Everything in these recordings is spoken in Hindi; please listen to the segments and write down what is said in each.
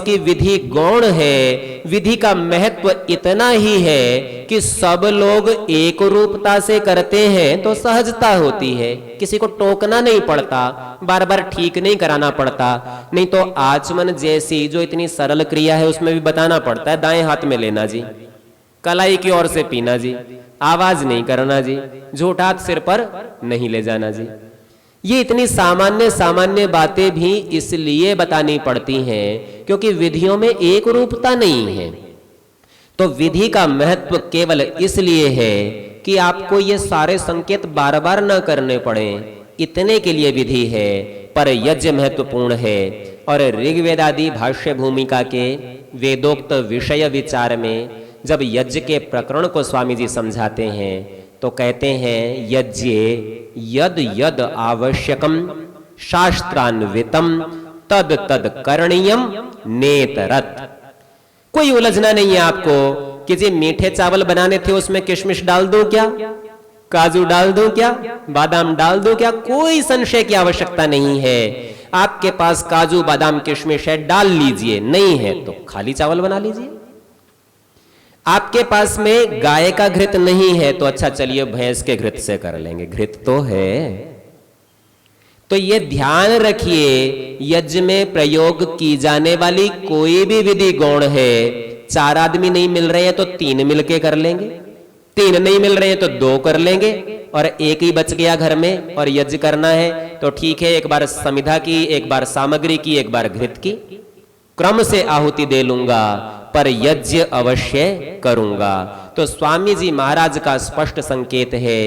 क्योंकि विधि गौण है, विधि का महत्व इतना ही है कि सब लोग एक रूपता से करते हैं तो सहजता होती है, किसी को टोकना नहीं पड़ता, बार बार ठीक नहीं कराना पड़ता। नहीं तो आचमन जैसी जो इतनी सरल क्रिया है उसमें भी बताना पड़ता है, दाएं हाथ में लेना जी, कलाई की ओर से पीना जी, आवाज नहीं करना जी, झूठा हाथ सिर पर नहीं ले जाना जी। ये इतनी सामान्य सामान्य बातें भी इसलिए बतानी पड़ती हैं क्योंकि विधियों में एक रूपता नहीं है। तो विधि का महत्व केवल इसलिए है कि आपको ये सारे संकेत बार बार न करने पड़े, इतने के लिए विधि है। पर यज्ञ महत्वपूर्ण है। और ऋग्वेद आदि भाष्य भूमिका के वेदोक्त विषय विचार में जब यज्ञ के प्रकरण को स्वामी जी समझाते हैं तो कहते हैं यज्ञ यद यद आवश्यकम शास्त्रान्वितम तद तद करणीयम नेतरत। कोई उलझना नहीं है आपको कि जी मीठे चावल बनाने थे उसमें किशमिश डाल दूं क्या, काजू डाल दूं क्या, बादाम डाल दूं क्या, कोई संशय की आवश्यकता नहीं है। आपके पास काजू बादाम किशमिश है, डाल लीजिए, नहीं है तो खाली चावल बना लीजिए। आपके पास में गाय का घृत नहीं है तो अच्छा चलिए भैंस के घृत से कर लेंगे, घृत तो है। तो ये ध्यान रखिए, यज्ञ में प्रयोग की जाने वाली कोई भी विधि गौण है। 4 आदमी नहीं मिल रहे हैं तो 3 मिलके कर लेंगे, 3 नहीं मिल रहे हैं तो 2 कर लेंगे, और 1 ही बच गया घर में और यज्ञ करना है तो ठीक है, एक बार समिधा की, एक बार सामग्री की, एक बार घृत की, क्रम से आहुति दे लूंगा पर यज्ञ अवश्य करूंगा। तो स्वामी जी महाराज का स्पष्ट संकेत है,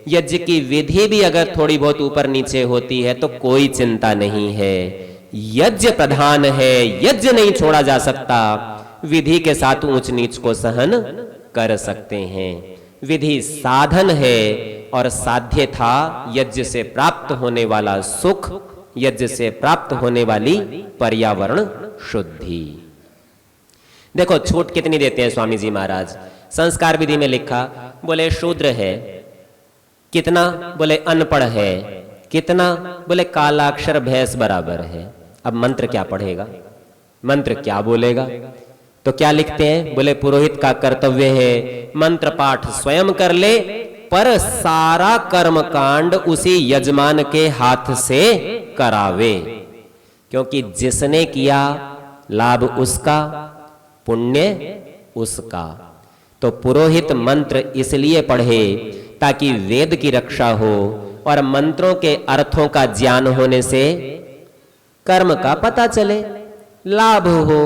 यज्ञ की विधि भी अगर थोड़ी बहुत ऊपर नीचे होती है तो कोई चिंता नहीं है, यज्ञ प्रधान है, यज्ञ नहीं छोड़ा जा सकता। विधि के साथ ऊंच नीच को सहन कर सकते हैं। विधि साधन है और साध्य था यज्ञ से प्राप्त होने वाला सुख, यज्ञ से प्राप्त होने वाली पर्यावरण शुद्धि। देखो छूट कितनी देते हैं स्वामी जी महाराज। संस्कार विधि में लिखा, बोले शूद्र है, कितना, बोले अनपढ़ है, कितना, बोले कालाक्षर भैंस बराबर है। अब मंत्र क्या पढ़ेगा, मंत्र क्या बोलेगा, तो क्या लिखते हैं, बोले पुरोहित का कर्तव्य है मंत्र पाठ स्वयं कर ले पर सारा कर्म कांड उसी यजमान के हाथ से करावे, क्योंकि जिसने किया लाभ उसका, पुण्य उसका। तो पुरोहित मंत्र इसलिए पढ़े ताकि वेद की रक्षा हो और मंत्रों के अर्थों का ज्ञान होने से कर्म का पता चले, लाभ हो,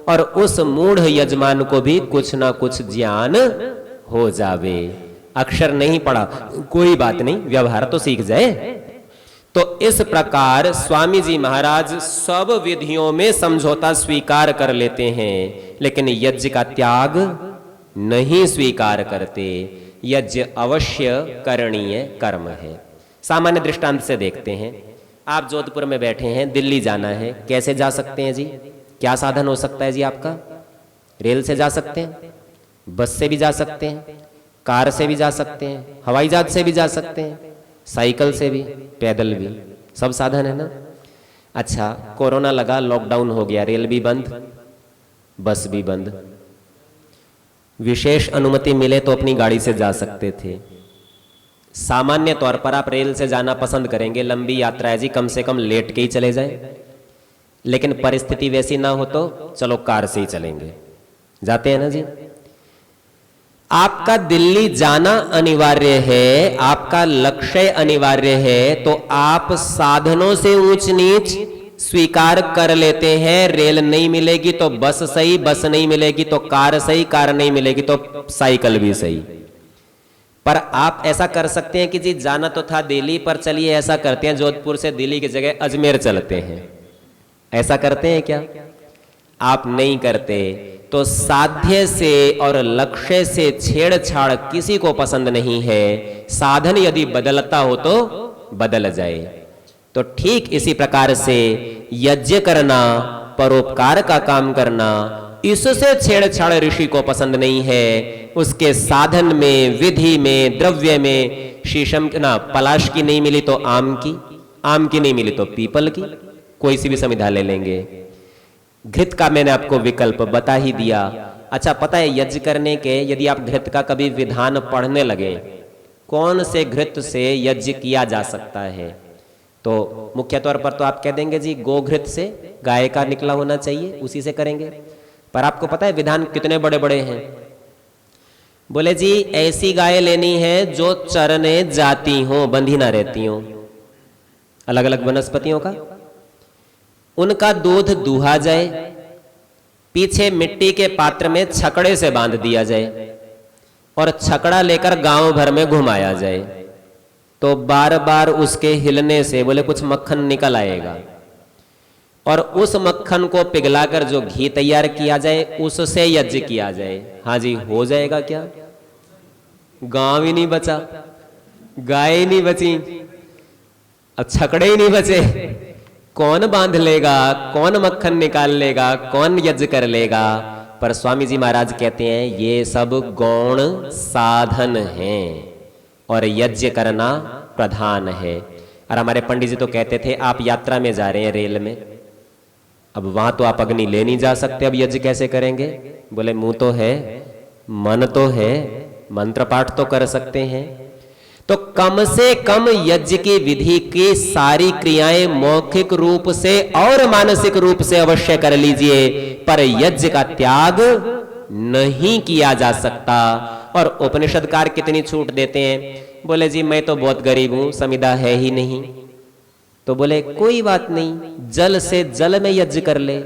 और उस मूढ़ यजमान को भी कुछ ना कुछ ज्ञान हो जावे। अक्षर नहीं पढ़ा कोई बात नहीं, व्यवहार तो सीख जाए। तो इस प्रकार स्वामी जी महाराज सब विधियों में समझौता स्वीकार कर लेते हैं, लेकिन यज्ञ का त्याग नहीं स्वीकार करते। यज्ञ अवश्य करणीय कर्म है। सामान्य दृष्टांत से देखते हैं, आप जोधपुर में बैठे हैं, दिल्ली जाना है, कैसे जा सकते हैं जी, क्या साधन हो सकता है जी आपका? रेल से जा सकते हैं, बस से भी जा सकते हैं, कार से भी जा सकते हैं, हवाई जहाज से भी जा सकते हैं, साइकिल से भी, पैदल भी, सब साधन है ना। अच्छा कोरोना लगा, लॉकडाउन हो गया, रेल भी बंद, बस भी बंद, विशेष अनुमति मिले तो अपनी गाड़ी से जा सकते थे। सामान्य तौर पर आप रेल से जाना पसंद करेंगे, लंबी यात्रा है जी, कम से कम लेट के ही चले जाएं। लेकिन परिस्थिति वैसी ना हो तो चलो कार से ही चलेंगे, जाते हैं ना जी। आपका दिल्ली जाना अनिवार्य है, आपका लक्ष्य अनिवार्य है, तो आप साधनों से ऊंच नीच स्वीकार कर लेते हैं। रेल नहीं मिलेगी तो बस सही, बस नहीं मिलेगी तो कार सही, कार नहीं मिलेगी तो साइकिल भी सही। पर आप ऐसा कर सकते हैं कि जी जाना तो था दिल्ली, पर चलिए ऐसा करते हैं जोधपुर से दिल्ली की जगह अजमेर चलते हैं, ऐसा करते हैं क्या? आप नहीं करते। तो साध्य से और लक्ष्य से छेड़छाड़ किसी को पसंद नहीं है। साधन यदि बदलता हो तो बदल जाए। तो ठीक इसी प्रकार से यज्ञ करना, परोपकार का काम करना, इससे छेड़छाड़ ऋषि को पसंद नहीं है। उसके साधन में, विधि में, द्रव्य में शीशम ना पलाश की नहीं मिली तो आम की नहीं मिली तो पीपल की, कोई सी भी समिधा ले लेंगे। घृत का मैंने आपको विकल्प बता ही दिया। अच्छा, पता है यज्ञ करने के, यदि आप घृत का कभी विधान पढ़ने लगे, कौन से घृत से यज्ञ किया जा सकता है, तो मुख्य तौर पर तो आप कह देंगे जी गोघृत से, गाय का निकला होना चाहिए, उसी से करेंगे। पर आपको पता है विधान कितने बड़े बड़े हैं। बोले जी ऐसी गाय लेनी है जो चरने जाती हो, बंधी ना रहती हो, अलग अलग वनस्पतियों का, उनका दूध दूहा जाए, पीछे मिट्टी के पात्र में छकड़े से बांध दिया जाए और छकड़ा लेकर गांव भर में घुमाया जाए, तो बार बार उसके हिलने से बोले कुछ मक्खन निकल आएगा, और उस मक्खन को पिघलाकर जो घी तैयार किया जाए उससे यज्ञ किया जाए। हाँ जी, हो जाएगा क्या? गांव ही नहीं बचा, गाय ही नहीं बची, अब छकड़े ही नहीं बचे, कौन बांध लेगा, कौन मक्खन निकाल लेगा, कौन यज्ञ कर लेगा? पर स्वामी जी महाराज कहते हैं ये सब गौण साधन हैं और यज्ञ करना प्रधान है। और हमारे पंडित जी तो कहते थे आप यात्रा में जा रहे हैं रेल में, अब वहां तो आप अग्नि ले नहीं जा सकते, अब यज्ञ कैसे करेंगे? बोले मुंह तो है, मन तो है, मंत्र पाठ तो कर सकते हैं, तो कम से कम यज्ञ की विधि की सारी क्रियाएं मौखिक रूप से और मानसिक रूप से अवश्य कर लीजिए, पर यज्ञ का त्याग नहीं किया जा सकता। और उपनिषदकार कितनी छूट देते हैं, बोले जी मैं तो बहुत गरीब हूं, समिधा है ही नहीं, तो बोले कोई बात नहीं, जल से जल में यज्ञ कर ले,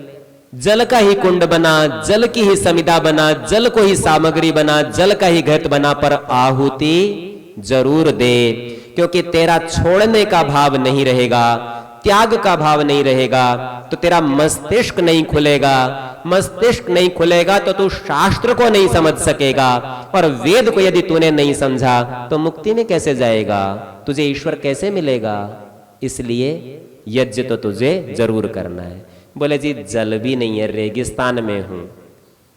जल का ही कुंड बना, जल की ही समिधा बना, जल को ही सामग्री बना, जल का ही घृत बना, पर आहुति जरूर दे, क्योंकि तेरा छोड़ने का भाव नहीं रहेगा, त्याग का भाव नहीं रहेगा, तो तेरा मस्तिष्क नहीं खुलेगा, मस्तिष्क नहीं खुलेगा तो तू शास्त्र को नहीं समझ सकेगा, और वेद को यदि तूने नहीं समझा तो मुक्ति में कैसे जाएगा, तुझे ईश्वर कैसे मिलेगा? इसलिए यज्ञ तो तुझे जरूर करना है। बोले जी जल भी नहीं है, रेगिस्तान में हूं,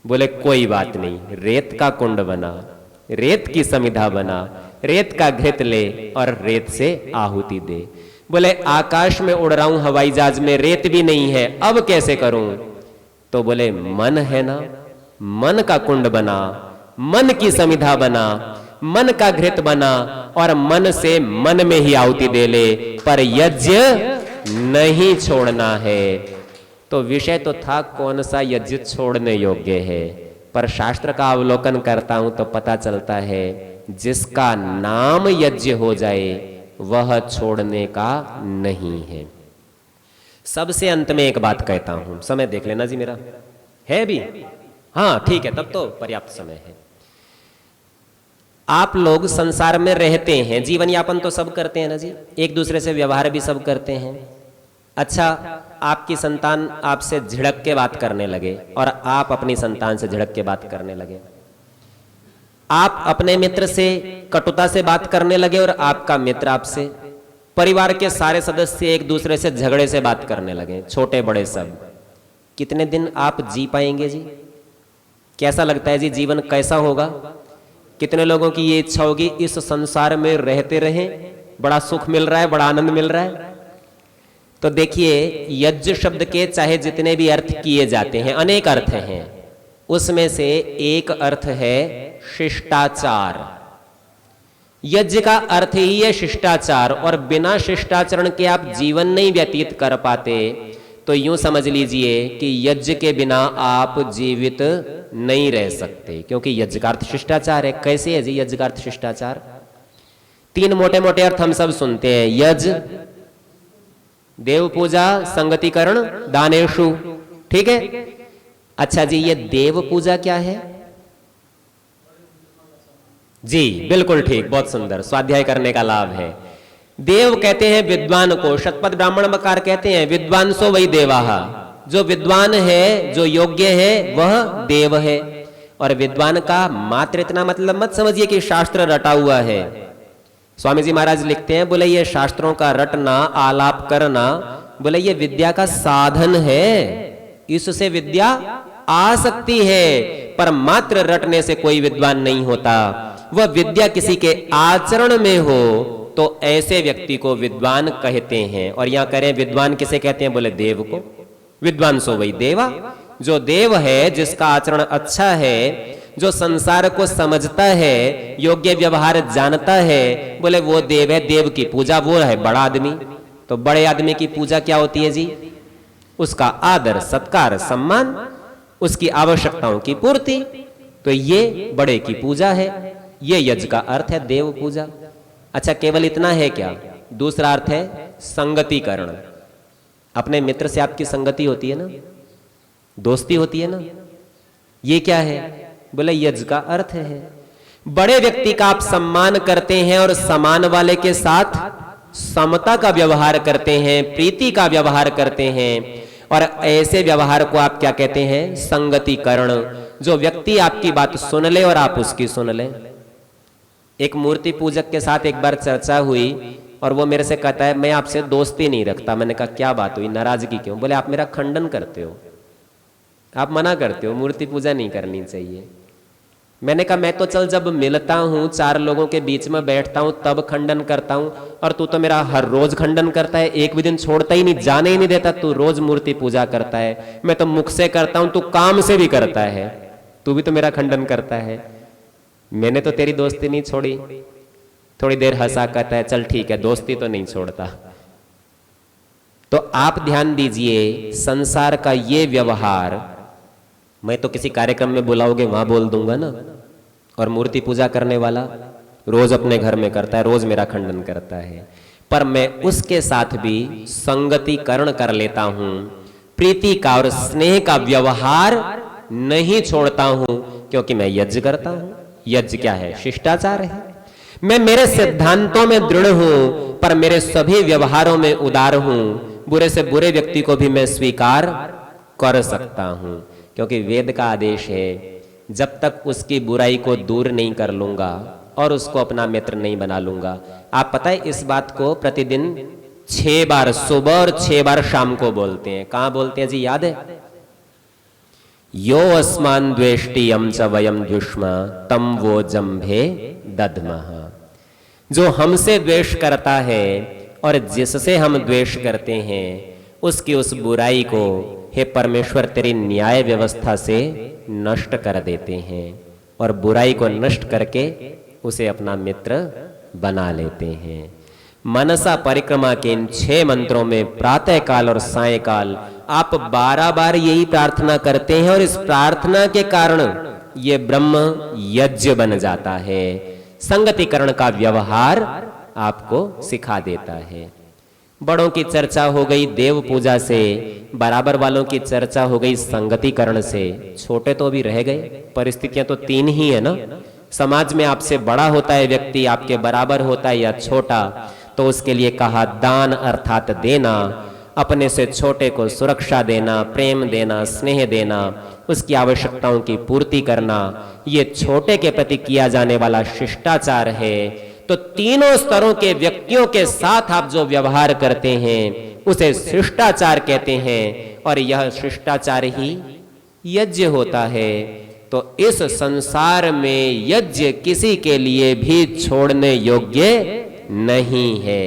बोले कोई बात नहीं, रेत का कुंड बना, रेत की समिधा बना, रेत का घृत ले और रेत से आहुति दे। बोले आकाश में उड़ रहा हूं हवाई जहाज में, रेत भी नहीं है, अब कैसे करूं? तो बोले मन है ना, मन का कुंड बना, मन की समिधा बना, मन का घृत बना, और मन से मन में ही आहुति दे ले, पर यज्ञ नहीं छोड़ना है। तो विषय तो था कौन सा यज्ञ छोड़ने योग्य है, पर शास्त्र का अवलोकन करता हूं तो पता चलता है जिसका नाम यज्ञ हो जाए वह छोड़ने का नहीं है। सबसे अंत में एक बात कहता हूं, समय देख लेना जी मेरा, है भी? हाँ ठीक है, तब तो पर्याप्त समय है। आप लोग संसार में रहते हैं, जीवन यापन तो सब करते हैं ना जी, एक दूसरे से व्यवहार भी सब करते हैं। अच्छा, आपकी संतान आपसे झिड़क के बात करने लगे और आप अपनी संतान से झिड़क के बात करने लगे, आप अपने मित्र से कटुता से बात करने लगे और आपका मित्र आपसे, परिवार के सारे सदस्य एक दूसरे से झगड़े से बात करने लगे, छोटे बड़े सब, कितने दिन आप जी पाएंगे जी? कैसा लगता है जी जीवन कैसा होगा? कितने लोगों की ये इच्छा होगी इस संसार में रहते रहें, बड़ा सुख मिल रहा है, बड़ा आनंद मिल रहा है। तो देखिए यज्ञ शब्द के चाहे जितने भी अर्थ किए जाते हैं, अनेक अर्थ हैं, उसमें से एक अर्थ है शिष्टाचार। यज्ञ का अर्थ ही है शिष्टाचार, और बिना शिष्टाचरण के आप जीवन नहीं व्यतीत कर पाते। तो यूं समझ लीजिए कि यज्ञ के बिना आप जीवित नहीं रह सकते, क्योंकि यज्ञ का अर्थ शिष्टाचार है। कैसे है जी यज्ञ का अर्थ शिष्टाचार? तीन मोटे मोटे अर्थ हम सब सुनते हैं, यज्ञ, देव पूजा, संगतिकरण, दानेशु, ठीक है? अच्छा जी, ये देव पूजा क्या है? जी बिल्कुल ठीक, बहुत सुंदर, स्वाध्याय करने का लाभ है। देव कहते हैं विद्वान को, शतपथ ब्राह्मण बकार कहते हैं विद्वान सो वही देवाहा, जो विद्वान है, जो योग्य है वह देव है। और विद्वान का मात्र इतना मतलब मत समझिए कि शास्त्र रटा हुआ है। स्वामी जी महाराज लिखते हैं, बोले ये शास्त्रों का रटना, आलाप करना, बोले ये विद्या का साधन है, इससे विद्या आ सकती है, पर मात्र रटने से कोई विद्वान नहीं होता। वह विद्या किसी के आचरण में हो तो ऐसे व्यक्ति को विद्वान कहते हैं। और यहां करें विद्वान किसे कहते हैं? बोले देव को। विद्वांसो वै देवा, जो देव है, जिसका आचरण अच्छा है, जो संसार को समझता है, योग्य व्यवहार जानता है, बोले वो देव है, देव की पूजा वो है बड़ा आदमी। तो बड़े आदमी की पूजा क्या होती है जी? उसका आदर सत्कार सम्मान, उसकी आवश्यकताओं की पूर्ति। तो ये बड़े की पूजा है, ये यज्ञ का अर्थ है देव पूजा। अच्छा, केवल इतना है क्या? दूसरा अर्थ है संगतिकरण। अपने मित्र से आपकी संगति होती है ना, दोस्ती होती है ना, ये क्या है? बोले यज्ञ का अर्थ है। बड़े व्यक्ति का आप सम्मान करते हैं और समान वाले के साथ समता का व्यवहार करते हैं, प्रीति का व्यवहार करते हैं, और ऐसे व्यवहार को आप क्या कहते हैं? संगतिकरण। जो व्यक्ति आपकी बात सुन ले और आप उसकी सुन ले। एक मूर्ति पूजक के साथ एक बार चर्चा हुई और वो मेरे से कहता है मैं आपसे दोस्ती नहीं रखता। मैंने कहा क्या बात हुई, नाराजगी क्यों? बोले आप मेरा खंडन करते हो, आप मना करते हो, मूर्ति पूजा नहीं करनी चाहिए। मैंने कहा मैं तो चल जब मिलता हूं, चार लोगों के बीच में बैठता हूं, तब खंडन करता हूं, और तू तो मेरा हर रोज खंडन करता है, एक भी दिन छोड़ता ही नहीं, जाने ही नहीं देता, तू रोज मूर्ति पूजा करता है। मैं तो मुख से करता हूं, तू काम से भी करता है, तू भी तो मेरा खंडन करता है। मैंने तो तेरी दोस्ती नहीं छोड़ी। थोड़ी देर हंसा, कहता है चल ठीक है, दोस्ती तो नहीं छोड़ता। तो आप ध्यान दीजिए, संसार का ये व्यवहार, मैं तो किसी कार्यक्रम में बुलाओगे वहां बोल दूंगा ना, और मूर्ति पूजा करने वाला रोज अपने घर में करता है, रोज मेरा खंडन करता है, पर मैं उसके साथ भी संगतिकरण कर लेता हूं, प्रीति का और स्नेह का व्यवहार नहीं छोड़ता हूं, क्योंकि मैं यज्ञ करता हूं। यज्ञ क्या है? शिष्टाचार है। मैं मेरे सिद्धांतों में दृढ़ हूं, पर मेरे सभी व्यवहारों में उदार हूं। बुरे से बुरे व्यक्ति को भी मैं स्वीकार कर सकता हूं, क्योंकि वेद का आदेश है जब तक उसकी बुराई को दूर नहीं कर लूंगा और उसको अपना मित्र नहीं बना लूंगा। आप पता है इस बात को प्रतिदिन 6 बार सुबह और 6 बार शाम को बोलते हैं। कहां बोलते हैं जी, याद है? यो अस्मान द्वेष्टि यम च वयम द्युष्मा तम वो जम्भे दद्मः। जो हमसे द्वेष करता है और जिससे हम द्वेष करते हैं, उसकी उस बुराई को हे परमेश्वर तेरी न्याय व्यवस्था से नष्ट कर देते हैं, और बुराई को नष्ट करके उसे अपना मित्र बना लेते हैं। मनसा परिक्रमा के इन 6 मंत्रों में प्रातः काल और सायकाल आप 12 बार यही प्रार्थना करते हैं, और इस प्रार्थना के कारण ये ब्रह्म यज्ञ बन जाता है। संगतिकरण का व्यवहार आपको सिखा देता है। बड़ों की चर्चा हो गई देव पूजा से, बराबर वालों की चर्चा हो गई संगतिकरण से, छोटे तो भी रह गए। परिस्थितियां तो 3 ही है ना। समाज में आपसे बड़ा होता है व्यक्ति, आपके बराबर होता है या छोटा, तो उसके लिए कहा दान अर्थात देना, अपने से छोटे को सुरक्षा देना, प्रेम देना, स्नेह देना, उसकी आवश्यकताओं की पूर्ति करना, ये छोटे के प्रति किया जाने वाला शिष्टाचार है। तो तीनों स्तरों के व्यक्तियों के साथ आप जो व्यवहार करते हैं उसे शिष्टाचार कहते हैं, और यह शिष्टाचार ही यज्ञ होता है। तो इस संसार में यज्ञ किसी के लिए भी छोड़ने योग्य नहीं है,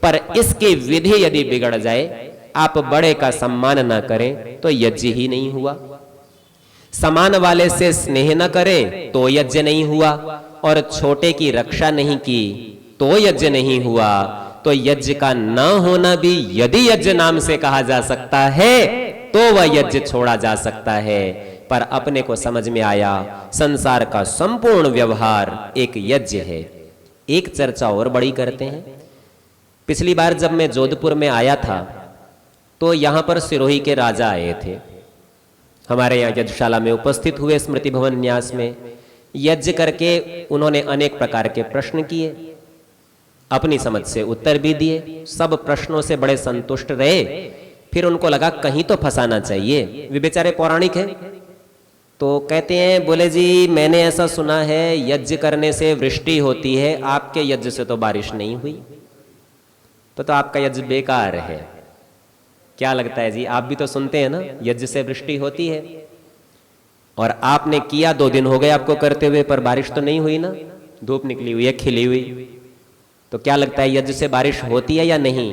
पर इसकी विधि यदि बिगड़ जाए, आप बड़े का सम्मान न करें तो यज्ञ ही नहीं हुआ, समान वाले से स्नेह न करें तो यज्ञ नहीं हुआ, और छोटे की रक्षा नहीं की तो यज्ञ नहीं हुआ। तो यज्ञ का न होना भी यदि यज्ञ नाम से कहा जा सकता है तो वह यज्ञ छोड़ा जा सकता है। पर अपने को समझ में आया संसार का संपूर्ण व्यवहार एक यज्ञ है। एक चर्चा और बड़ी करते हैं। पिछली बार जब मैं जोधपुर में आया था तो यहां पर सिरोही के राजा आए थे, हमारे यहाँ यज्ञशाला में उपस्थित हुए। स्मृति भवन न्यास में यज्ञ करके उन्होंने अनेक प्रकार के प्रश्न किए, अपनी समझ से उत्तर भी दिए। सब प्रश्नों से बड़े संतुष्ट रहे। फिर उनको लगा कहीं तो फंसाना चाहिए, वे बेचारे पौराणिक हैं। तो कहते हैं, बोले जी मैंने ऐसा सुना है यज्ञ करने से वृष्टि होती है, आपके यज्ञ से तो बारिश नहीं हुई, तो आपका यज्ञ बेकार है। क्या लगता है जी, आप भी तो सुनते हैं ना यज्ञ से वृष्टि होती है, और आपने किया 2 दिन हो गए आपको करते हुए, पर बारिश तो नहीं हुई ना, धूप निकली हुई है, खिली हुई। तो क्या लगता है यज्ञ से बारिश होती है या नहीं?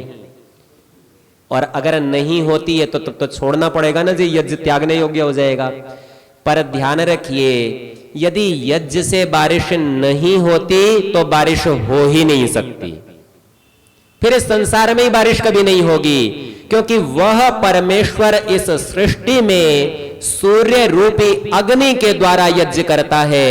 और अगर नहीं होती है तो छोड़ना पड़ेगा ना जी, यज्ञ त्यागने योग्य हो जाएगा। पर ध्यान रखिए, यदि यज्ञ से बारिश नहीं होती तो बारिश हो ही नहीं सकती, फिर इस संसार में ही बारिश कभी नहीं होगी, क्योंकि वह परमेश्वर इस सृष्टि में सूर्य रूपी अग्नि के द्वारा यज्ञ करता है,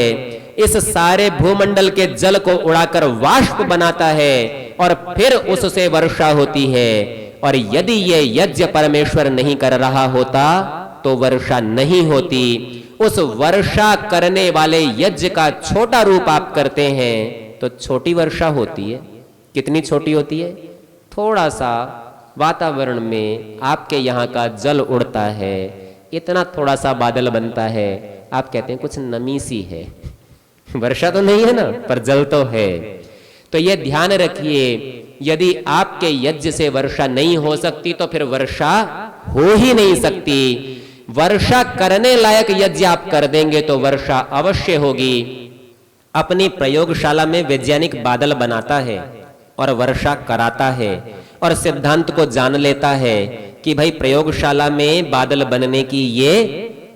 इस सारे भूमंडल के जल को उड़ाकर वाष्प बनाता है और फिर उससे वर्षा होती है। और यदि ये यज्ञ परमेश्वर नहीं कर रहा होता तो वर्षा नहीं होती। उस वर्षा करने वाले यज्ञ का छोटा रूप आप करते हैं तो छोटी वर्षा होती है। कितनी छोटी होती है? थोड़ा सा वातावरण में आपके यहाँ का जल उड़ता है, इतना थोड़ा सा बादल बनता है, आप कहते हैं कुछ नमी सी है, वर्षा तो नहीं है ना, पर जल तो है। तो ये ध्यान रखिए, यदि आपके यज्ञ से वर्षा नहीं हो सकती तो फिर वर्षा हो ही नहीं सकती। वर्षा करने लायक यज्ञ आप कर देंगे तो वर्षा अवश्य होगी। अपनी प्रयोगशाला में वैज्ञानिक बादल बनाता है और वर्षा कराता है और सिद्धांत को जान लेता है कि भाई प्रयोगशाला में बादल बनने की ये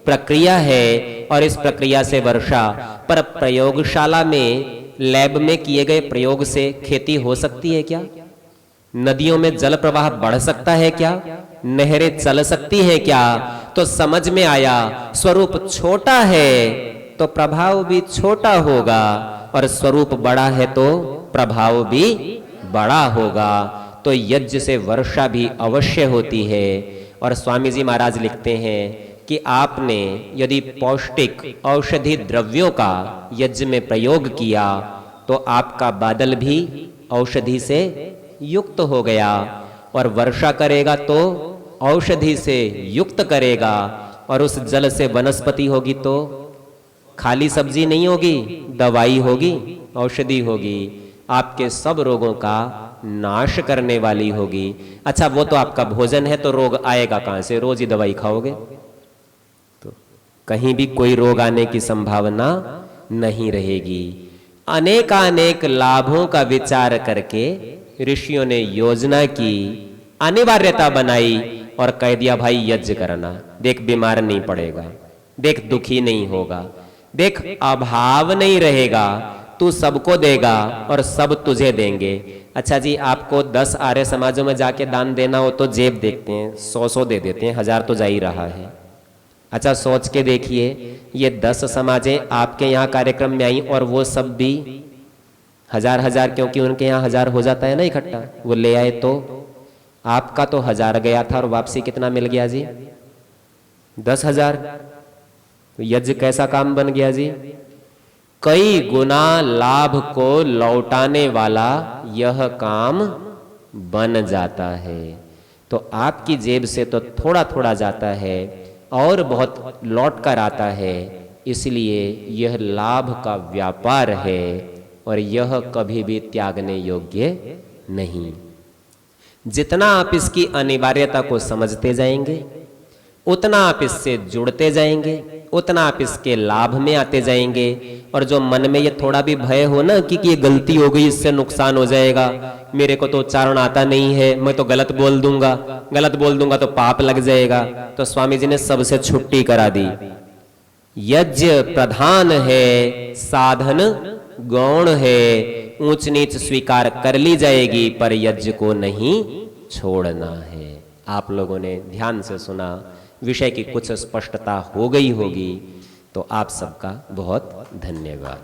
प्रक्रिया है और इस प्रक्रिया से वर्षा। पर प्रयोगशाला में, लैब में किए गए प्रयोग से खेती हो सकती है क्या? नदियों में जल प्रवाह बढ़ सकता है क्या? नहरें चल सकती हैं क्या? तो समझ में आया, स्वरूप छोटा है तो प्रभाव भी छोटा होगा, और स्वरूप बड़ा है तो प्रभाव भी बड़ा होगा। तो यज्ञ से वर्षा भी अवश्य होती है। और स्वामी जी महाराज लिखते हैं कि आपने यदि पौष्टिक औषधि द्रव्यों का यज्ञ में प्रयोग किया तो आपका बादल भी औषधि से युक्त हो गया, और वर्षा करेगा तो औषधि से युक्त करेगा, और उस जल से वनस्पति होगी तो खाली सब्जी नहीं होगी, दवाई होगी, औषधि होगी, आपके सब रोगों का नाश करने वाली होगी। अच्छा, वो तो आपका भोजन है तो रोग आएगा कहां से? रोज ही दवाई खाओगे तो कहीं भी कोई रोग आने की संभावना नहीं रहेगी। अनेकानेक लाभों का विचार करके ऋषियों ने योजना की, अनिवार्यता बनाई और कह दिया भाई यज्ञ करना। देख बीमार नहीं पड़ेगा, देख दुखी नहीं होगा, देख अभाव नहीं रहेगा, तू सबको देगा और सब तुझे देंगे। अच्छा जी, आपको 10 आर्य समाजों में जाके दान देना हो तो जेब देखते हैं, 100 दे देते हैं, 1000 तो जा ही रहा है। अच्छा सोच के देखिए, ये 10 समाजें आपके यहाँ कार्यक्रम में आई और वो सब भी 1000, क्योंकि उनके यहाँ 1000 हो जाता है ना इकट्ठा, वो ले आए तो आपका तो 1000 गया था और वापसी कितना मिल गया जी? 10,000। यज्ञ कैसा काम बन गया जी? कई गुना लाभ को लौटाने वाला यह काम बन जाता है। तो आपकी जेब से तो थोड़ा थोड़ा जाता है और बहुत लौट कर आता है, इसलिए यह लाभ का व्यापार है और यह कभी भी त्यागने योग्य नहीं। जितना आप इसकी अनिवार्यता को समझते जाएंगे, उतना आप इससे जुड़ते जाएंगे, उतना आप इसके लाभ में आते जाएंगे। और जो मन में ये थोड़ा भी भय हो ना कि ये गलती हो गई, इससे नुकसान हो जाएगा, मेरे को तो उच्चारण आता नहीं है, मैं तो गलत बोल दूंगा तो पाप लग जाएगा, तो स्वामी जी ने सबसे छुट्टी करा दी। यज्ञ प्रधान है, साधन गौण है, ऊंच नीच स्वीकार कर ली जाएगी, पर यज्ञ को नहीं छोड़ना है। आप लोगों ने ध्यान से सुना, विषय की कुछ स्पष्टता हो गई होगी, तो आप सबका बहुत धन्यवाद।